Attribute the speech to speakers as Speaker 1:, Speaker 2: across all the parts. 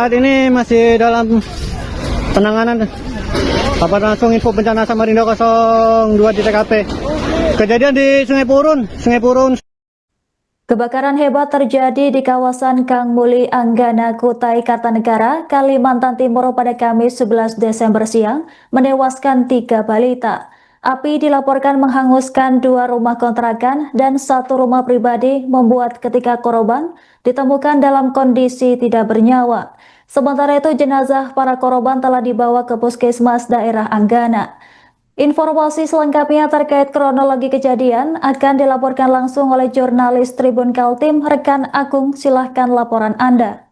Speaker 1: saat ini masih dalam penanganan. Kabar langsung info bencana Samarinda 02 di TKP. Kejadian di Sungai Purun.
Speaker 2: Kebakaran hebat terjadi di kawasan Kang Muli Anggana, Kutai Kartanegara, Kalimantan Timur pada Kamis 11 Desember siang, menewaskan 3 balita. Api dilaporkan menghanguskan 2 rumah kontrakan dan 1 rumah pribadi, membuat ketika korban ditemukan dalam kondisi tidak bernyawa. Sementara itu jenazah para korban telah dibawa ke Puskesmas daerah Anggana. Informasi selengkapnya terkait kronologi kejadian akan dilaporkan langsung oleh jurnalis Tribun Kaltim, rekan Agung. Silahkan laporan Anda.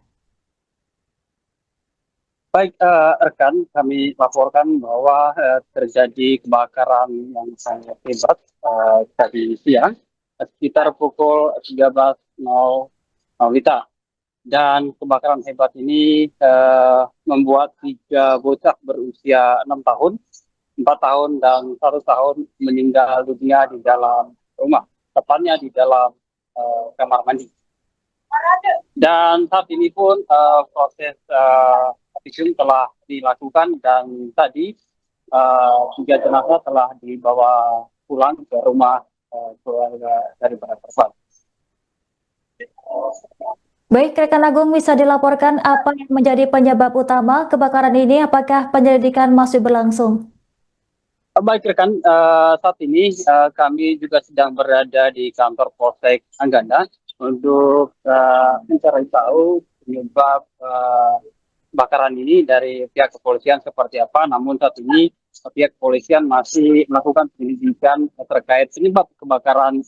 Speaker 3: Baik, rekan, kami laporkan bahwa terjadi kebakaran yang sangat hebat tadi siang sekitar pukul 13.00 WITA. Dan kebakaran hebat ini membuat 3 bocah berusia 6 tahun, 4 tahun, dan 1 tahun meninggal dunia di dalam rumah, tepatnya di dalam kamar mandi. Dan saat ini pun proses visum telah dilakukan dan tadi 3 jenazah telah dibawa pulang ke rumah keluarga daripada korban.
Speaker 2: Baik, rekan Agung, bisa dilaporkan apa yang menjadi penyebab utama kebakaran ini? Apakah penyelidikan masih berlangsung?
Speaker 3: Baik rekan, saat ini kami juga sedang berada di kantor Polsek Anggana untuk mencari tahu penyebab kebakaran ini dari pihak kepolisian seperti apa. Namun saat ini pihak kepolisian masih melakukan penyelidikan terkait penyebab kebakaran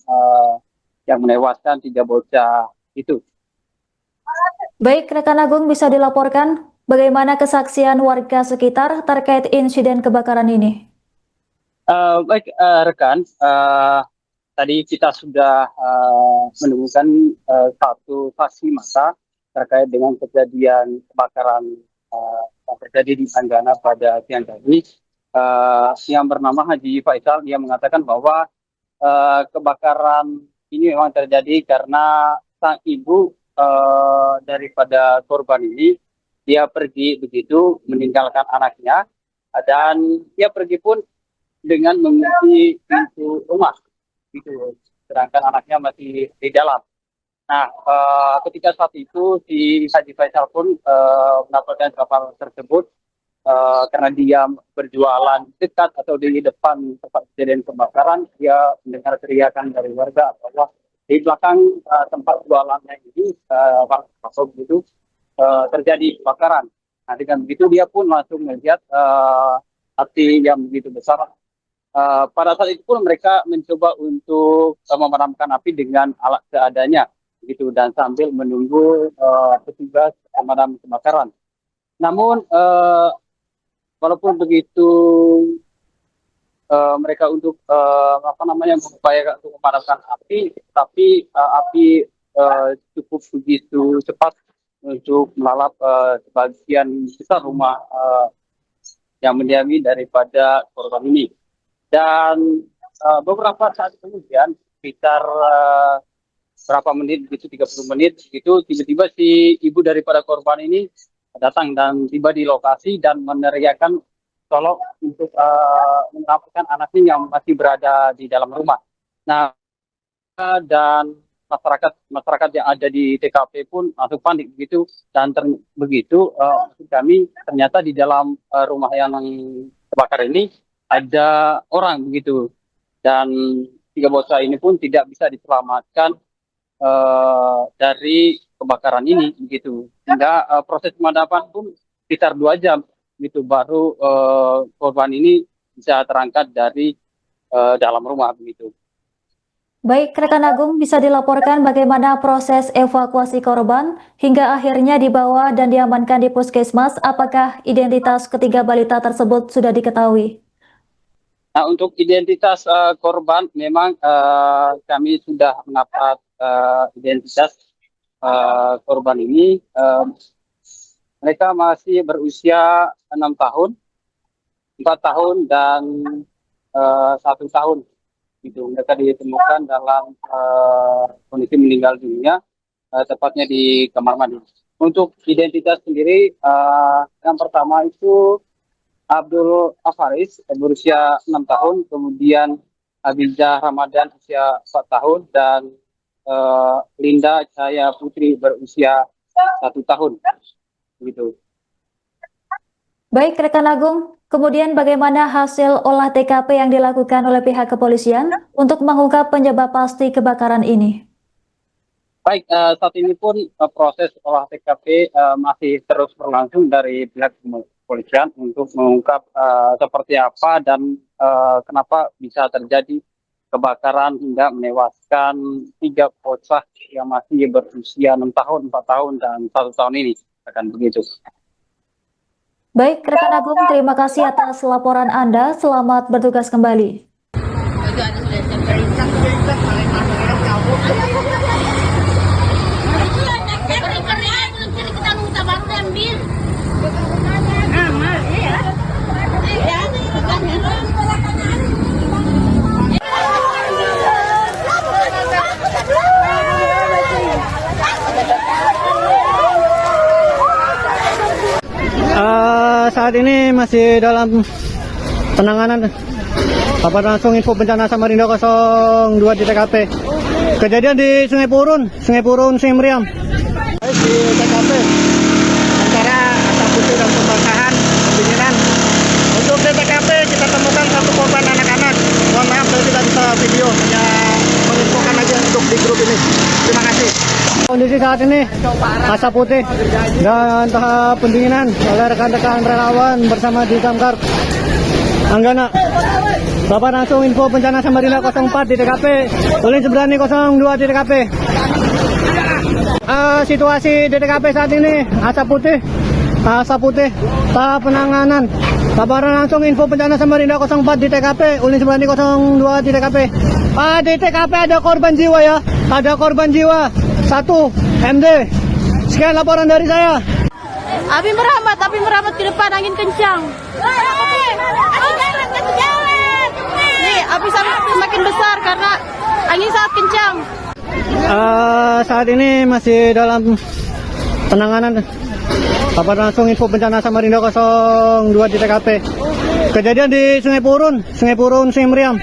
Speaker 3: yang menewaskan 3 bocah itu.
Speaker 2: Baik, rekan Agung, bisa dilaporkan bagaimana kesaksian warga sekitar terkait insiden kebakaran ini?
Speaker 3: Baik rekan, tadi kita sudah menemukan satu saksi mata terkait dengan kejadian kebakaran yang terjadi di Anggana pada siang tadi. Yang bernama Haji Faisal, dia mengatakan bahwa kebakaran ini memang terjadi karena sang ibu daripada korban ini, dia pergi begitu meninggalkan anaknya, dan dia pergi pun dengan mengunci pintu rumah, gitu. Sedangkan anaknya masih di dalam. Nah, ketika saat itu si Haji Faisal pun mendapatkan kabar tersebut karena dia berjualan dekat atau di depan tempat kejadian kebakaran, dia mendengar teriakan dari warga bahwa di belakang tempat jualannya ini begitu terjadi kebakaran. Nah, dengan begitu dia pun langsung melihat api yang begitu besar. Pada saat itu pun mereka mencoba untuk memadamkan api dengan alat seadanya, gitu, dan sambil menunggu petugas pemadam kebakaran. Namun walaupun begitu mereka untuk mengupayakan untuk memadamkan api, tapi api cukup begitu cepat untuk melalap sebagian besar rumah yang mendiami daripada korban ini. Dan beberapa saat kemudian, sekitar berapa menit, begitu 30 menit, gitu, tiba-tiba si ibu daripada korban ini datang dan tiba di lokasi dan meneriakkan tolong untuk menyelamatkan anaknya yang masih berada di dalam rumah. Nah, dan masyarakat yang ada di TKP pun langsung panik begitu, dan begitu kami ternyata di dalam rumah yang terbakar ini ada orang begitu, dan 3 bocah ini pun tidak bisa diselamatkan dari kebakaran ini begitu, sehingga proses pemadaman pun sekitar 2 jam gitu baru korban ini bisa terangkat dari dalam rumah begitu.
Speaker 2: Baik, rekan Agung, bisa dilaporkan bagaimana proses evakuasi korban hingga akhirnya dibawa dan diamankan di puskesmas. Apakah identitas ketiga balita tersebut sudah diketahui?
Speaker 3: Nah, untuk identitas korban memang kami sudah mendapat identitas korban ini. Mereka masih berusia 6 tahun, 4 tahun, dan 1 tahun. Gitu. Mereka ditemukan dalam kondisi meninggal dunia, tepatnya di kamar mandi. untuk identitas sendiri, yang pertama itu Abdul Afaris berusia 6 tahun, kemudian Abijah Ramadan usia 4 tahun, dan Linda Cahaya Putri berusia 1 tahun. Gitu.
Speaker 2: Baik rekan Agung, kemudian bagaimana hasil olah TKP yang dilakukan oleh pihak kepolisian untuk mengungkap penyebab pasti kebakaran ini?
Speaker 3: Baik, saat ini pun proses olah TKP masih terus berlangsung dari pihak kepolisian untuk mengungkap seperti apa dan kenapa bisa terjadi kebakaran hingga menewaskan 3 bocah yang masih berusia 6 tahun, 4 tahun, dan 1 tahun ini. Akan begitu.
Speaker 2: Baik rekan Agung, terima kasih atas laporan Anda. Selamat bertugas kembali.
Speaker 1: Saat ini masih dalam penanganan. Kabar langsung info bencana Samarinda 02 di TKP. Kejadian di Sungai Purun, Sungai Meriam.
Speaker 4: Di TKP antara asap putih dan pembakaran pendinginan. Untuk di TKP kita temukan 1 korban anak-anak. Mohon maaf saya tidak bisa video, hanya menginfokan aja untuk di grup ini. Terima kasih.
Speaker 1: Kondisi saat ini asap putih dan tahap pendinginan oleh rekan-rekan relawan bersama di Damkar Anggana. Bapak langsung info bencana Samarinda 04 di TKP, Ulin Sebrani 02 di TKP. Situasi di TKP saat ini asap putih, tahap penanganan. Kabaran langsung info bencana Samarinda 04 di TKP, Ulin Sebrani 02 di TKP. Di TKP ada korban jiwa ya, ada korban jiwa 1 MD. Sekian laporan dari saya.
Speaker 5: Api merambat ke depan, angin kencang. Nih, api semakin besar karena angin sangat kencang.
Speaker 1: Saat ini masih dalam penanganan. Kabar langsung info bencana Samarinda 02 di TKP. Kejadian di Sungai Purun, Sungai Meriam.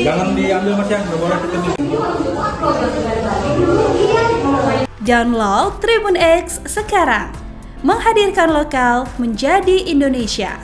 Speaker 6: Jangan diambil mas ya, nggak boleh ketemu.
Speaker 7: Download Tribun X sekarang, menghadirkan lokal menjadi Indonesia.